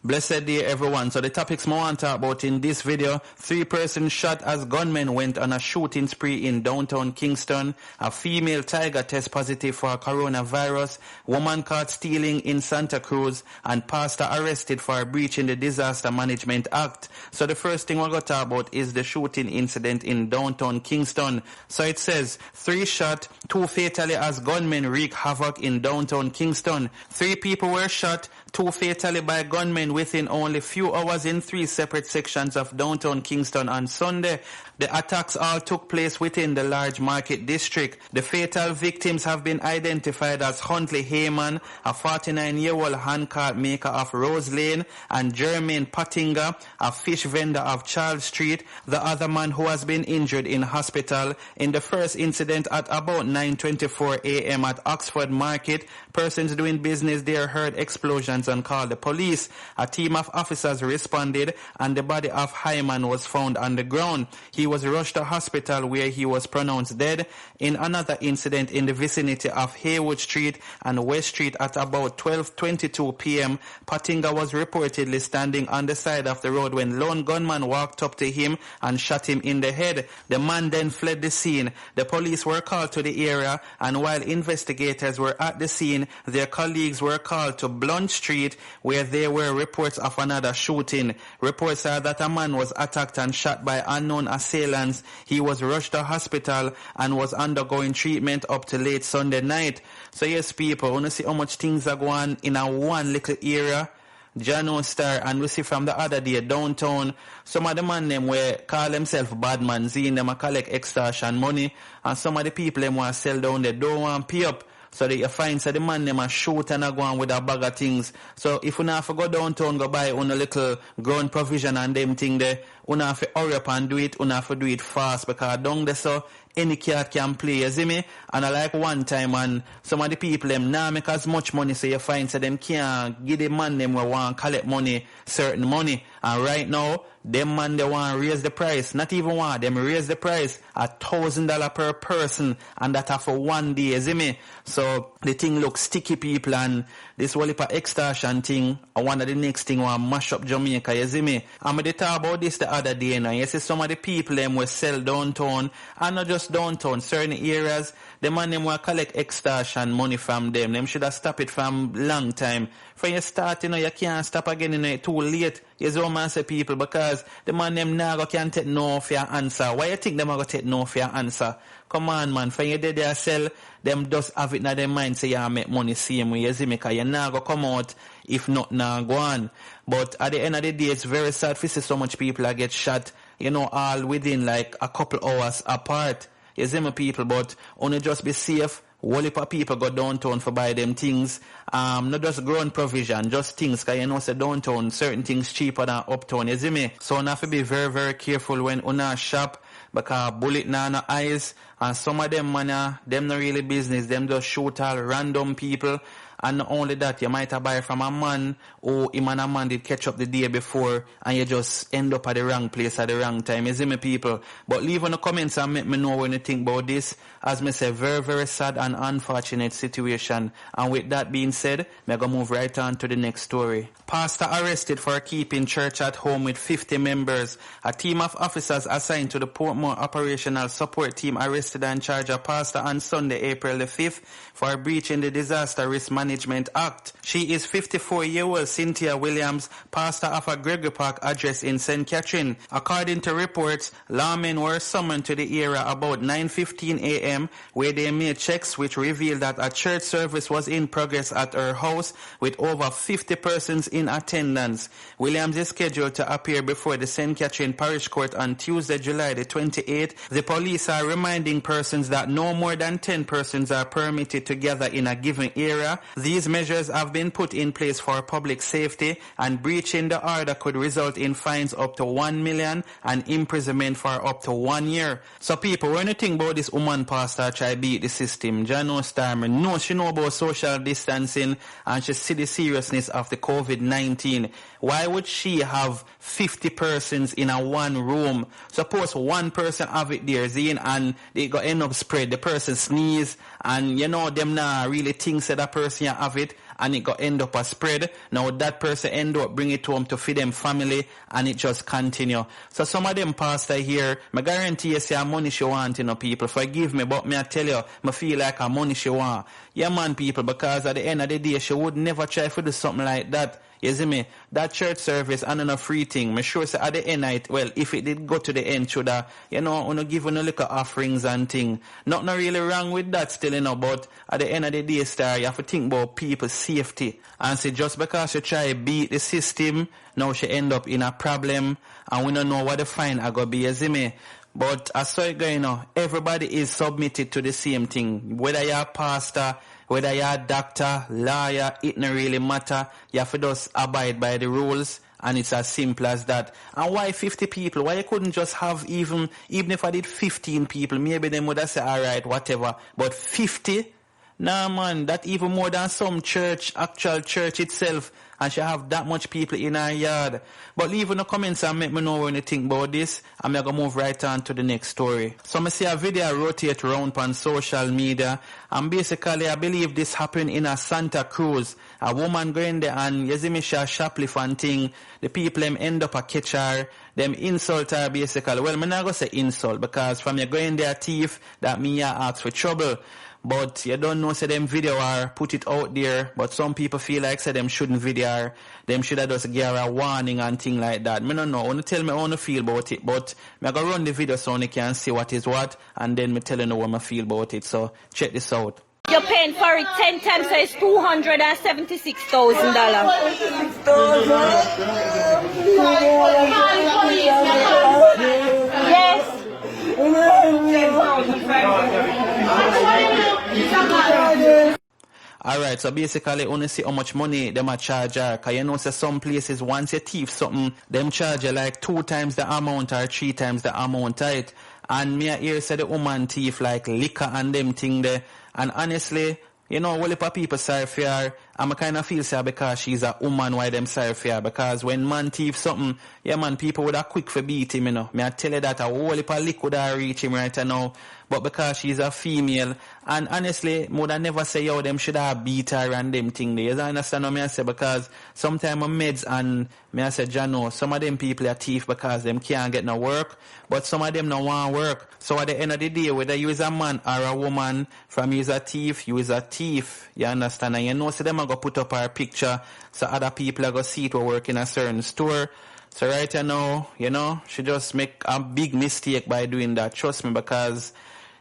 Blessed day everyone. So the topics I want to talk about in this video: 3 persons shot as gunmen went on a shooting spree in downtown Kingston, a female tiger test positive for coronavirus, woman caught stealing in Santa Cruz, and pastor arrested for breaching the Disaster Management Act. So the first thing we're going to talk about is the shooting incident in downtown Kingston. So it says 3 shot, 2 fatally as gunmen wreak havoc in downtown Kingston. 3 people were shot, 2 fatally by gunmen within only few hours in 3 separate sections of downtown Kingston on Sunday. The attacks all took place within the large market district. The fatal victims have been identified as Huntley Heyman, a 49-year-old handcart maker of Rose Lane, and Jermaine Pottinger, a fish vendor of Charles Street, the other man who has been injured in hospital. In the first incident at about 9:24 a.m. at Oxford Market, persons doing business there heard explosions and called the police. A team of officers responded and the body of Hyman was found on the ground. He was rushed to hospital where he was pronounced dead. In another incident in the vicinity of Haywood Street and West Street at about 12:22 p.m., Pottinger was reportedly standing on the side of the road when lone gunman walked up to him and shot him in the head. The man then fled the scene. The police were called to the area, and while investigators were at the scene, their colleagues were called to Blunt Street where there were reports of another shooting. Reports are that a man was attacked and shot by unknown assailants. He was rushed to hospital and was undergoing treatment up to late Sunday night. So yes, people, want to see how much things are going in a one little area. Jano Star, and we see from the other day downtown, some of the man them were call themselves bad man, seeing them a collect extortion money, and some of the people them want to sell down, they don't want to pay up. So that you find so the man them a shoot and a go on with a bag of things. So if you have to go downtown, go buy on a little ground provision and them thing there, you have to hurry up and do it, you have to do it fast, because down there so any cat can play, you see me? And I like one time, and some of the people them now make as much money, so you find so them can't give the man them who want to collect money, certain money. And right now, them man they want to raise the price, not even one, them raise the price $1,000 per person, and that for one day, you see me? So the thing looks sticky, people, and this whole heap of extortion thing, and one of the next thing want to mash up Jamaica, you see me? And they talk about this the other day now, you see some of the people them will sell downtown, and not just downtown, certain areas, the man them will collect extortion money from them. Them should have stopped it from long time. For you start, you can't stop again, too late. Yes, man say people, because the man them now can't take no for your answer. Why you think them are going to take no for your answer? Come on, man. For you did they sell, them just have it in their mind, say you make money same way, you see me, because you're not going to come out if not now go on. But at the end of the day, it's very sad to see so much people that get shot, all within like a couple hours apart. You see me, people, but only just be safe. Whole heap of people go downtown for buy them things. Not just ground provision, just things, because say downtown, certain things cheaper than uptown, you see me? So you have to be very, very careful when you shop, because bullet na no eyes, and some of them, man, them not really business, them just shoot all random people. And not only that, you might have buy from a man or him and a man did catch up the day before and you just end up at the wrong place at the wrong time. You see me, people? But leave in the comments and make me know when you think about this. As me say, very, very sad and unfortunate situation. And with that being said, I'm going to move right on to the next story. Pastor arrested for keeping church at home with 50 members. A team of officers assigned to the Portmore Operational Support Team arrested and charged a pastor on Sunday, April the 5th for breaching the Disaster Risk Management Act. She is 54-year-old Cynthia Williams, pastor of a Gregory Park address in St. Catherine. According to reports, lawmen were summoned to the area about 9:15 a.m. where they made checks which revealed that a church service was in progress at her house with over 50 persons in attendance. Williams is scheduled to appear before the St. Catherine Parish Court on Tuesday, July the 28th. The police are reminding persons that no more than 10 persons are permitted to gather in a given area. These measures have been put in place for public safety, and breaching the order could result in fines up to 1 million and imprisonment for up to 1 year. So people, when you think about this woman pastor try beat the system, Jano Starmer, no, she know about social distancing and she see the seriousness of the COVID-19. Why would she have 50 persons in a one room? Suppose one person have it there, Zine, and they go end up spread, the person sneeze, and them not really think that person have it, and it got end up a spread. Now that person end up bring it home to feed them family, and it just continue. So some of them pastor here, I guarantee you say money she want, you know, people. Forgive me, but me I tell you, I feel like a money she want. Yeah man, people, because at the end of the day, she would never try to do something like that. You see me? That church service and a free thing. Me sure say at the end night, well, if it did go to the end, should I, you know, give a little offerings and thing. Nothing really wrong with that still, you know, but at the end of the day, star, you have to think about people's safety. And say just because she try to beat the system, now she end up in a problem, and we don't know what the fine are going to be, you see me? But as so it going on, everybody is submitted to the same thing. Whether you're a pastor, whether you're a doctor, lawyer, it don't really matter. You have to just abide by the rules, and it's as simple as that. And why 50 people? Why you couldn't just have even if I did 15 people, maybe they would have said, alright, whatever. But 50? Nah man, that even more than some church, actual church itself, and she have that much people in her yard. But leave in the comments and make me know when you think about this, and I'm going to move right on to the next story. So I see a video rotate around on social media, and basically I believe this happened in a Santa Cruz. A woman going there and you see me she a shoplift and thing, the people them end up a catch her, them insult her basically. Well, I'm not going to say insult, because from you going there thief, that mean you ask for trouble. But you don't know, say them video her, put it out there, but some people feel like say them shouldn't video her, them should have just give her a warning and thing like that. Me don't know, only tell me how I feel about it, but me go run the video so you can see what is what, and then me tell you what I feel about it, so check this out. You're paying for it 10 times, so it's $276,000. Yes. Alright, so basically only see how much money them a charge her. Cause you know say some places once you thief something, them charge you like 2 times the amount or 3 times the amount, right? And me hear say the woman thief like liquor and them thing there. And honestly, you know, well, if people sorry for her, I'm kind of feel sad because she's a woman, why them sorry for her. Because when man thief something, yeah man, people would have quick for beat him, you know. Me I tell you that a whole heap of liquid would reach him right now. But because she's a female, and honestly, would I never say, yo, them should have beat her and them thing there. You understand what me I say? Because sometimes I'm meds and me I say, Jano, some of them people are thief because them can't get no work, but some of them don't want work. So at the end of the day, whether you is a man or a woman, from you is a thief, you is a thief. You understand? And you know, so them are going to put up our picture so other people are going to see it will work in a certain store. So right now, you know, she just make a big mistake by doing that. Trust me, because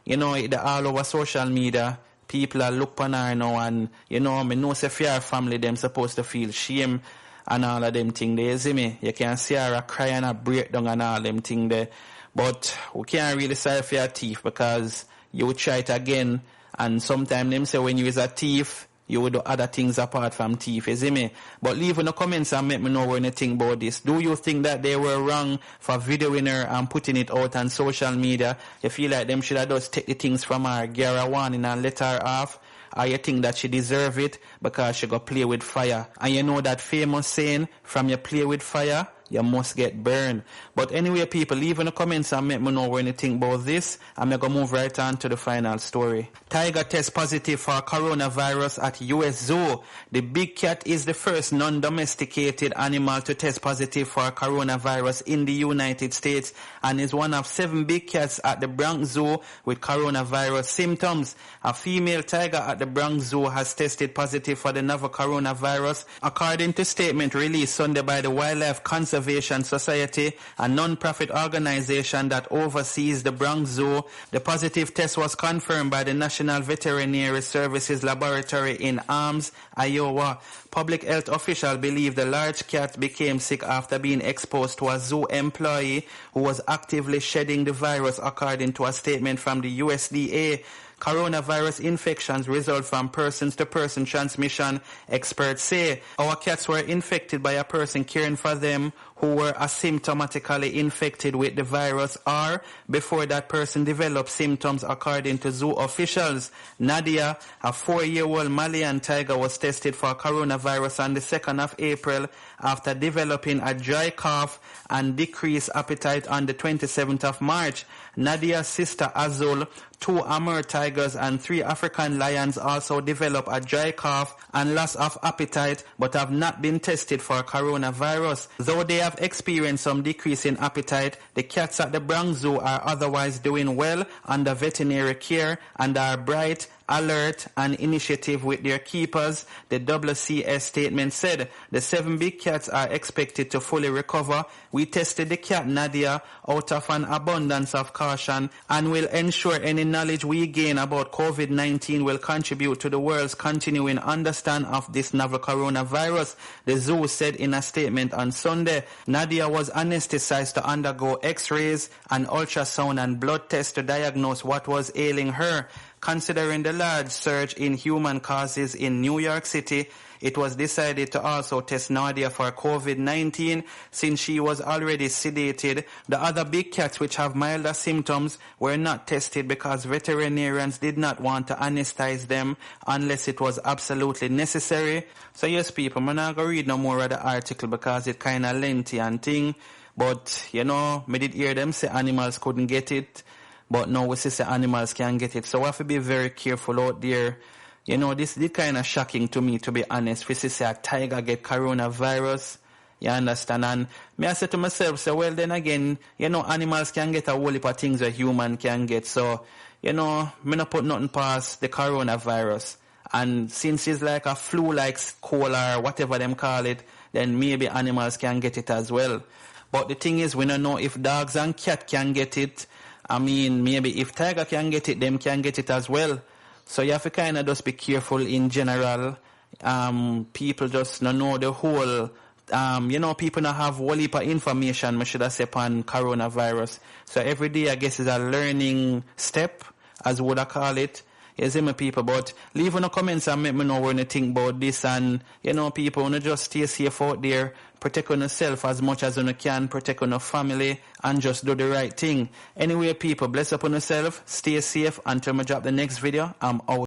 you know, all over social media, people are look on her now, and you know, me know say for her family, them supposed to feel shame and all of them thing there, you see me? You can see her cry and a breakdown and all them thing there. But we can't really say for your thief, because you would try it again, and sometimes them say when you is a thief, you would do other things apart from thief, you see me? But leave in the comments and make me know when you think about this. Do you think that they were wrong for videoing her and putting it out on social media? You feel like them should have just take the things from her, give her a warning and let her off? Or you think that she deserve it because she got play with fire? And you know that famous saying, from you play with fire, you must get burned. But anyway, people, leave in the comments and make me know when you think about this. I'm going to move right on to the final story. Tiger tests positive for coronavirus at US Zoo. The big cat is the first non-domesticated animal to test positive for coronavirus in the United States, and is one of 7 big cats at the Bronx Zoo with coronavirus symptoms. A female tiger at the Bronx Zoo has tested positive for the novel coronavirus, according to statement released Sunday by the Wildlife Conservation Society, a non-profit organization that oversees the Bronx Zoo. The positive test was confirmed by the National Veterinary Services Laboratory in Ames, Iowa. Public health officials believe the large cat became sick after being exposed to a zoo employee who was actively shedding the virus, according to a statement from the USDA. Coronavirus infections result from person-to-person transmission, experts say. Our cats were infected by a person caring for them who were asymptomatically infected with the virus or before that person developed symptoms, according to zoo officials. Nadia, a 4-year-old Malian tiger, was tested for coronavirus on the 2nd of April after developing a dry cough and decreased appetite on the 27th of March. Nadia's sister Azul, 2 Amur tigers and 3 African lions also developed a dry cough and loss of appetite but have not been tested for coronavirus. Though they have experienced some decrease in appetite, the cats at the Bronx Zoo are otherwise doing well under veterinary care and are bright, alert and initiative with their keepers, the WCS statement said. The 7 big cats are expected to fully recover. We tested the cat Nadia out of an abundance of caution and will ensure any knowledge we gain about COVID-19 will contribute to the world's continuing understanding of this novel coronavirus, the zoo said in a statement on Sunday. Nadia was anesthetized to undergo x-rays, an ultrasound and blood test to diagnose what was ailing her. Considering the large surge in human causes in New York City, it was decided to also test Nadia for COVID-19 since she was already sedated. The other big cats which have milder symptoms were not tested because veterinarians did not want to anesthetize them unless it was absolutely necessary. So yes, people, I'm not going to read no more of the article because it's kind of lengthy and thing. But, you know, me did hear them say animals couldn't get it. But now we see animals can get it. So we have to be very careful out there. You know, this is kind of shocking to me, to be honest. We see a tiger get coronavirus. You understand? And me I say to myself, so well then again, you know, animals can get a whole heap of things that human can get. So, you know, me not put nothing past the coronavirus. And since it's like a flu-like cold or whatever them call it, then maybe animals can get it as well. But the thing is, we don't know if dogs and cats can get it. I mean, maybe if tiger can get it, them can get it as well. So you have to kind of just be careful in general. People just don't know the whole, you know, people don't have whole heap of information, I should have said, on coronavirus. So every day, I guess, is a learning step, as would I call it. You see me, people, but leave in the comments and let me know what you think about this. And, you know, people, want to just stay safe out there, protect on yourself as much as you can, protect on your family, and just do the right thing. Anyway, people, bless up on yourself, stay safe until I drop the next video. I'm out.